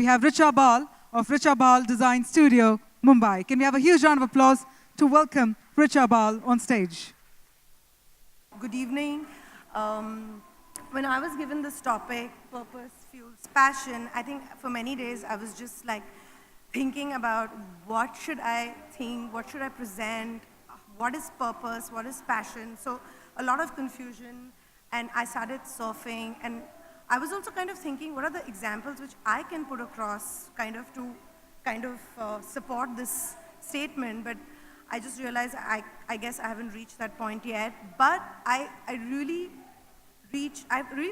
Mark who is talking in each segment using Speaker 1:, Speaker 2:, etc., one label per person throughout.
Speaker 1: we have Richa Bahl of Richa Bahl Design Studio, Mumbai. Can we have a huge round of applause to welcome Richa Bahl on stage?
Speaker 2: Good evening. When I was given this topic, purpose fuels passion, I think for many days I was just like thinking about what should I think, what should I present, what is purpose, what is passion. So a lot of confusion, and I started surfing, and I was also kind of thinking what are the examples which I can put across to support this statement, but I just realized I guess I haven't reached that point yet. But I really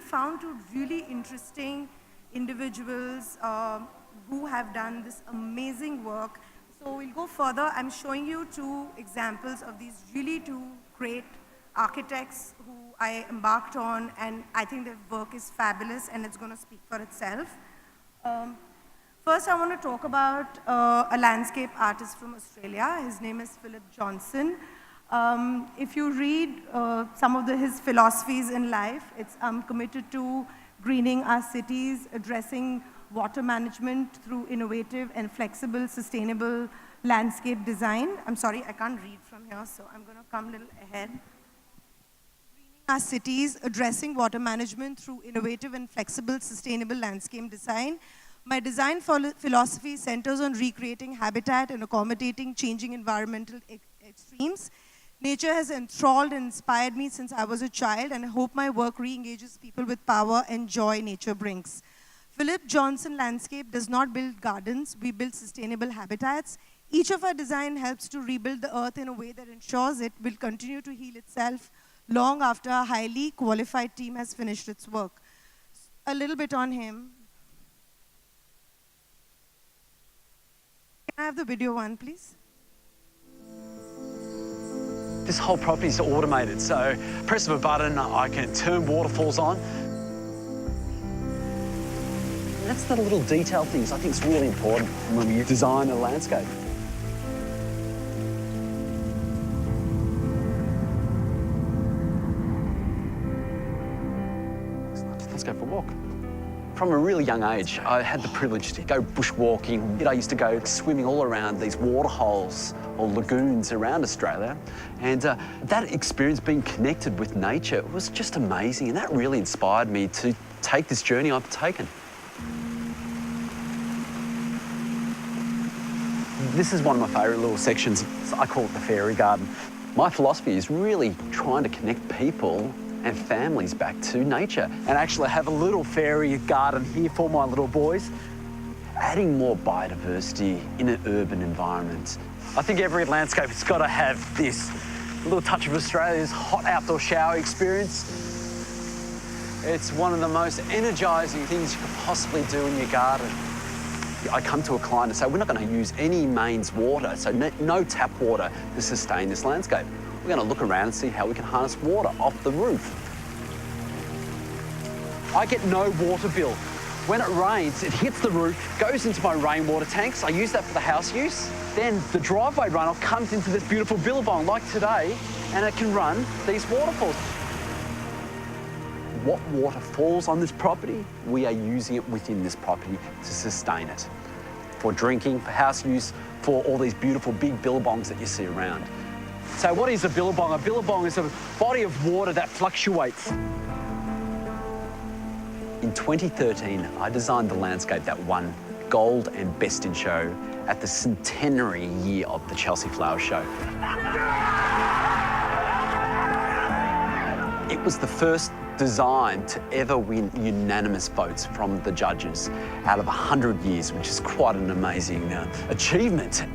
Speaker 2: found two really interesting individuals who have done this amazing work. So we'll go further. I'm showing you two examples of these really two great architects who I embarked on, and I think their work is fabulous and it's going to speak for itself. First, I want to talk about a landscape artist from Australia. His name is Philip Johnson. If you read some of his philosophies in life, it's committed to greening our cities, addressing water management through innovative and flexible, sustainable landscape design. I'm sorry, I can't read from here, so I'm going to come a little ahead. Greening our cities, addressing water management through innovative and flexible, sustainable landscape design. My design philosophy centers on recreating habitat and accommodating changing environmental extremes. Nature has enthralled and inspired me since I was a child, and I hope my work re-engages people with power and joy nature brings. Philip Johnson Landscape does not build gardens, we build sustainable habitats. Each of our design helps to rebuild the earth in a way that ensures it will continue to heal itself long after a highly qualified team has finished its work. A little bit on him. Can I have the video one, please?
Speaker 3: This whole property is automated, so press of a button, I can turn waterfalls on. That's the little detail things I think is really important when we design a landscape. Let's go for a walk. From a really young age, I had the privilege to go bushwalking. I used to go swimming all around these waterholes or lagoons around Australia. And that experience, being connected with nature, was just amazing. And that really inspired me to take this journey I've taken. This is one of my favourite little sections. I call it the fairy garden. My philosophy is really trying to connect people and families back to nature, and actually have a little fairy garden here for my little boys, adding more biodiversity in an urban environment. I think every landscape has got to have this little touch of Australia's hot outdoor shower experience. It's one of the most energising things you could possibly do in your garden. I come to a client and say, we're not going to use any mains water, so no tap water to sustain this landscape. We're going to look around and see how we can harness water off the roof. I get no water bill. When it rains, it hits the roof, goes into my rainwater tanks. I use that for the house use. Then the driveway runoff comes into this beautiful billabong like today, and it can run these waterfalls. What water falls on this property, we are using it within this property to sustain it. For drinking, for house use, for all these beautiful big billabongs that you see around. So what is a billabong? A billabong is a body of water that fluctuates. In 2013, I designed the landscape that won Gold and Best in Show at the centenary year of the Chelsea Flower Show. It was the first design to ever win unanimous votes from the judges out of 100 years, which is quite an amazing achievement.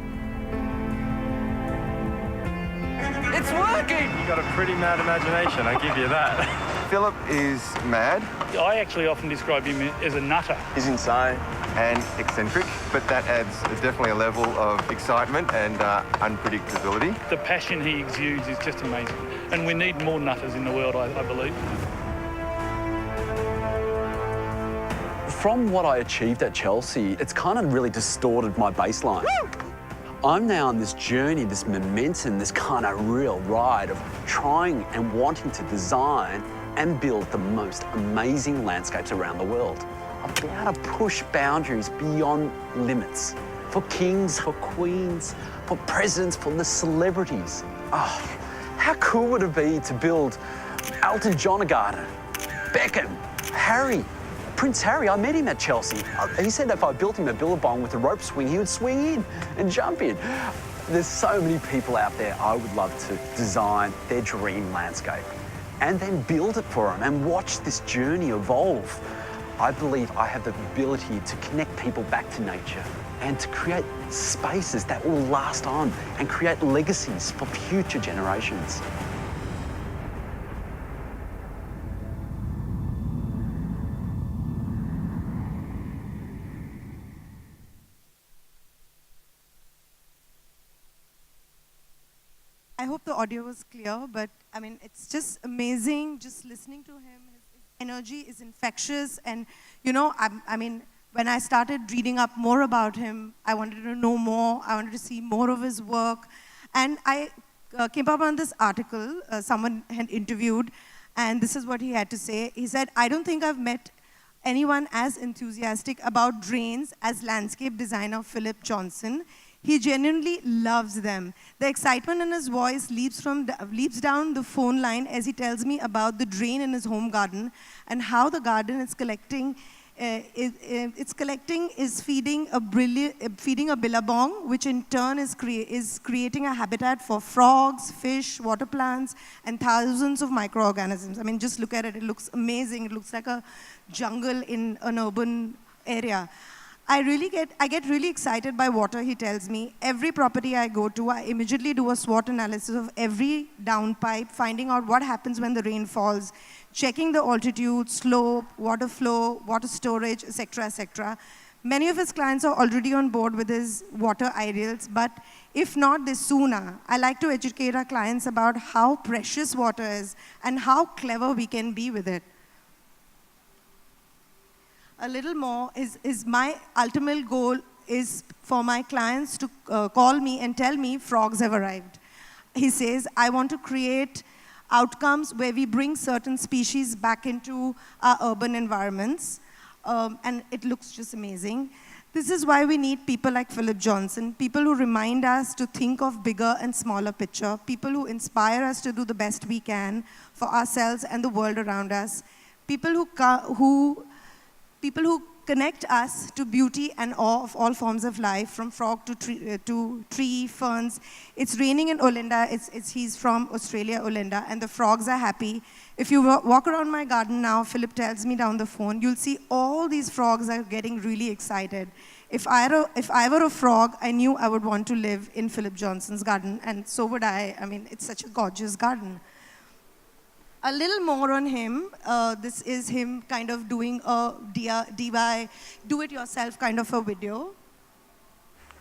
Speaker 3: It's working!
Speaker 4: You've got a pretty mad imagination, I give you that.
Speaker 5: Philip is mad.
Speaker 6: I actually often describe him as a nutter.
Speaker 5: He's insane and eccentric, but that adds definitely a level of excitement and unpredictability.
Speaker 6: The passion he exudes is just amazing. And we need more nutters in the world, I believe.
Speaker 3: From what I achieved at Chelsea, it's kind of really distorted my baseline. Woo! I'm now on this journey, this momentum, this kind of real ride of trying and wanting to design and build the most amazing landscapes around the world. I'll be able to push boundaries beyond limits. For kings, for queens, for presidents, for the celebrities. Oh, how cool would it be to build Elton John a garden? Beckham, Harry, Prince Harry, I met him at Chelsea. He said if I built him a billabong with a rope swing, he would swing in and jump in. There's so many people out there I would love to design their dream landscape and then build it for them and watch this journey evolve. I believe I have the ability to connect people back to nature and to create spaces that will last on and create legacies for future generations.
Speaker 2: I hope the audio was clear, but I mean, it's just amazing just listening to him. His energy is infectious, and you know, I mean, when I started reading up more about him, I wanted to know more. I wanted to see more of his work, and I came up on this article someone had interviewed, and this is what he had to say. He said, "I don't think I've met anyone as enthusiastic about drains as landscape designer Philip Johnson. He genuinely loves them. The excitement in his voice leaps down the phone line as he tells me about the drain in his home garden and how the garden is collecting. Is feeding a billabong, which in turn is creating a habitat for frogs, fish, water plants, and thousands of microorganisms. I mean, just look at it. It looks amazing. It looks like a jungle in an urban area. I get really excited by water, he tells me. Every property I go to, I immediately do a SWOT analysis of every downpipe, finding out what happens when the rain falls, checking the altitude, slope, water flow, water storage, etc., etc. Many of his clients are already on board with his water ideals, but if not, this sooner. I like to educate our clients about how precious water is and how clever we can be with it. A little more is my ultimate goal is for my clients to call me and tell me frogs have arrived. He says, I want to create outcomes where we bring certain species back into our urban environments, and it looks just amazing. This is why we need people like Philip Johnson, people who remind us to think of bigger and smaller picture, people who inspire us to do the best we can for ourselves and the world around us, people who connect us to beauty and awe of all forms of life, from frog to tree, ferns. It's raining in Olinda. He's from Australia, Olinda, and the frogs are happy. If you walk around my garden now, Philip tells me down the phone, you'll see all these frogs are getting really excited. If I were a frog, I knew I would want to live in Philip Johnson's garden, and so would I. I mean, it's such a gorgeous garden. A little more on him. This is him kind of doing a DIY, do-it-yourself kind of a video.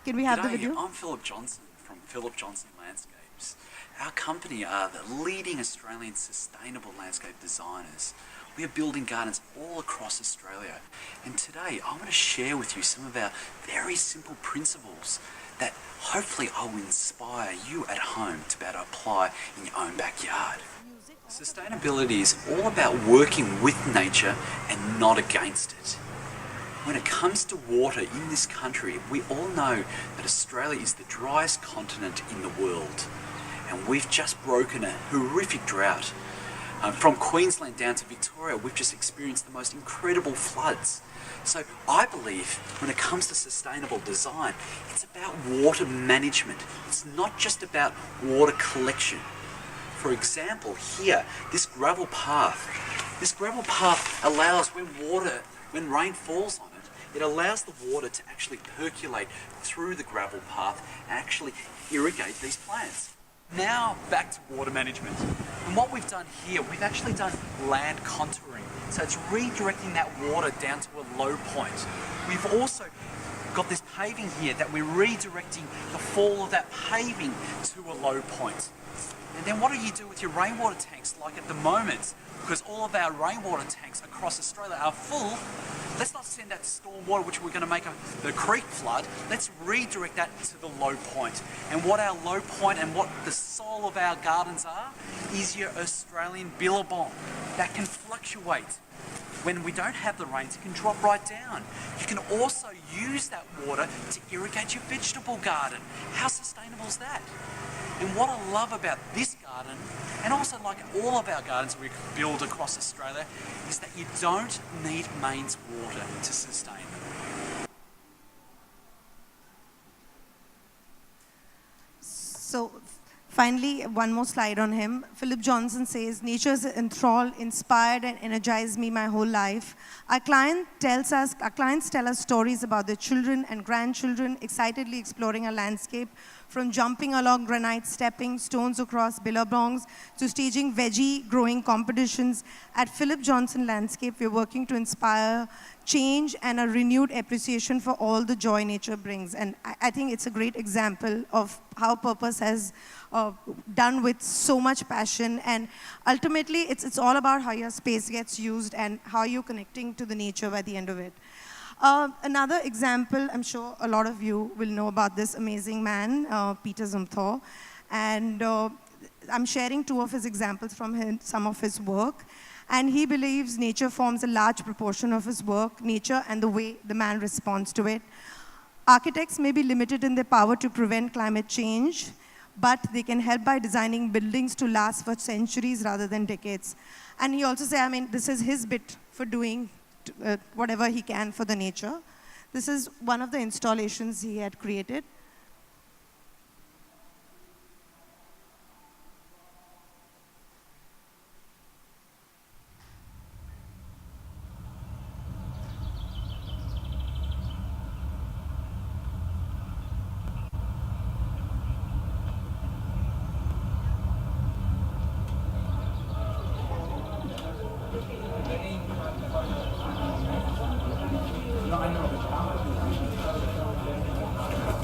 Speaker 2: Can we have the video?
Speaker 3: I'm Philip Johnson from Philip Johnson Landscapes. Our company are the leading Australian sustainable landscape designers. We are building gardens all across Australia. And today, I want to share with you some of our very simple principles that hopefully I will inspire you at home to be able to apply in your own backyard. Sustainability is all about working with nature and not against it. When it comes to water in this country, we all know that Australia is the driest continent in the world. And we've just broken a horrific drought. From Queensland down to Victoria, we've just experienced the most incredible floods. So I believe when it comes to sustainable design, it's about water management. It's not just about water collection. For example, here, this gravel path allows when rain falls on it, it allows the water to actually percolate through the gravel path and actually irrigate these plants. Now back to water management. And what we've done here, we've actually done land contouring. So it's redirecting that water down to a low point. We've also got this paving here that we're redirecting the fall of that paving to a low point. And then what do you do with your rainwater tanks? Like at the moment, because all of our rainwater tanks across Australia are full, let's not send that to storm water, which we're going to make the creek flood. Let's redirect that to the low point. And what our low point and what the soul of our gardens are is your Australian billabong that can fluctuate.
Speaker 7: When we don't have the rains, it can drop right down. You can also use that water to irrigate your vegetable garden. How sustainable is that? And what I love about this garden, and also like all of our gardens we build across Australia, is that you don't need mains water to sustain them.
Speaker 2: So finally, one more slide on him. Philip Johnson says, nature has enthralled, inspired and energized me my whole life. Our clients tell us stories about their children and grandchildren excitedly exploring a landscape, from jumping along granite, stepping stones across billabongs, to staging veggie growing competitions. At Philip Johnson Landscape, we're working to inspire change and a renewed appreciation for all the joy nature brings. And I think it's a great example of how Purpose has done with so much passion. And ultimately, it's all about how your space gets used and how you're connecting to the nature by the end of it. Another example, I'm sure a lot of you will know about this amazing man, Peter Zumthor. And I'm sharing two of his examples from some of his work. And he believes nature forms a large proportion of his work, nature and the way the man responds to it. Architects may be limited in their power to prevent climate change, but they can help by designing buildings to last for centuries rather than decades. And he also said, I mean, this is his bit for doing whatever he can for the nature. This is one of the installations he had created.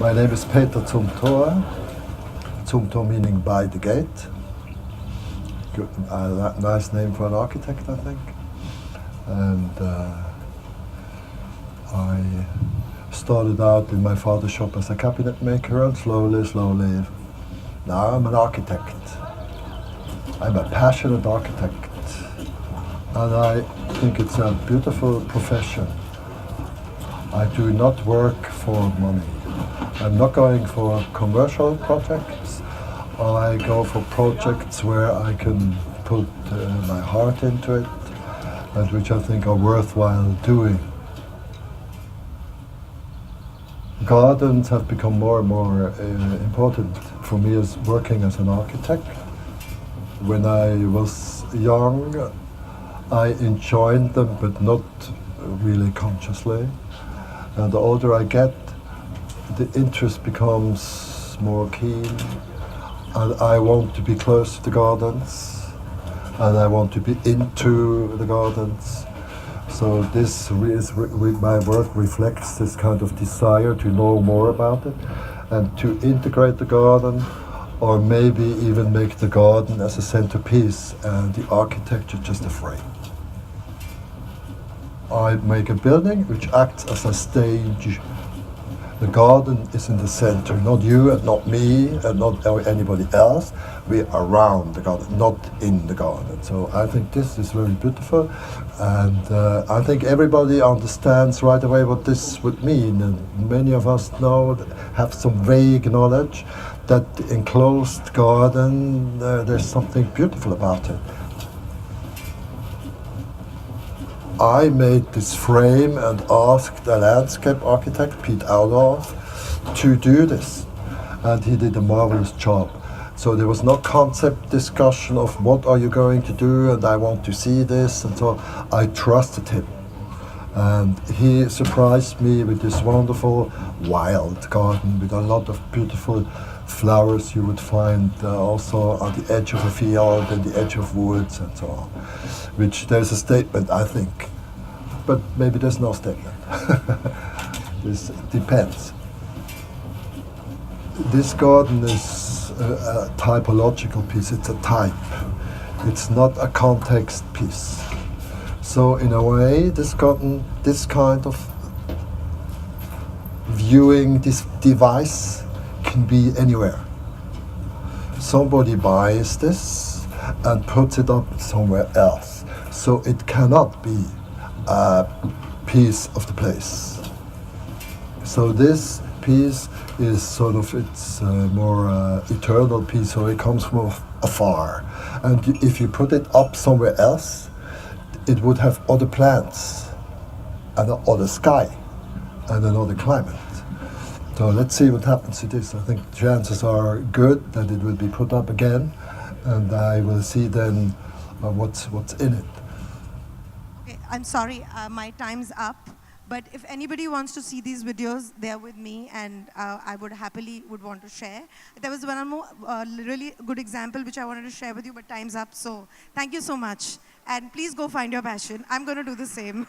Speaker 8: My name is Peter Zumthor. Zumthor meaning by the gate. Good, nice name for an architect, I think. And I started out in my father's shop as a cabinet maker, and slowly, now I'm an architect. I'm a passionate architect. And I think it's a beautiful profession. I do not work for money. I'm not going for commercial projects. I go for projects where I can put my heart into it, and which I think are worthwhile doing. Gardens have become more and more important for me as working as an architect. When I was young, I enjoyed them, but not really consciously. And the older I get, the interest becomes more keen, and I want to be close to the gardens, and I want to be into the gardens. So this my work reflects this kind of desire to know more about it, and to integrate the garden, or maybe even make the garden as a centerpiece and the architecture just a frame. I make a building which acts as a stage. The garden is in the center, not you and not me and not anybody else. We are around the garden, not in the garden. So I think this is very beautiful, and I think everybody understands right away what this would mean. And many of us have some vague knowledge that the enclosed garden, there's something beautiful about it. I made this frame and asked a landscape architect, Pete Outlaw, to do this. And he did a marvelous job. So there was no concept discussion of what are you going to do and I want to see this, and so I trusted him. And he surprised me with this wonderful wild garden with a lot of beautiful flowers you would find also on the edge of a field and the edge of woods and so on. Which there's a statement, I think, but maybe there's no statement. This depends. This garden is a typological piece, it's a type. It's not a context piece. So in a way, this garden, this kind of viewing, this device can be anywhere. Somebody buys this and puts it up somewhere else. So it cannot be piece of the place. So this piece is sort of, it's more eternal piece, so it comes from afar. And if you put it up somewhere else, it would have other plants and other sky and another climate. So let's see what happens to this. I think chances are good that it will be put up again, and I will see then what's in it.
Speaker 2: Okay, I'm sorry, my time's up. But if anybody wants to see these videos, they're with me, and I would happily want to share. There was one more really good example which I wanted to share with you, but time's up. So thank you so much. And please go find your passion. I'm going to do the same.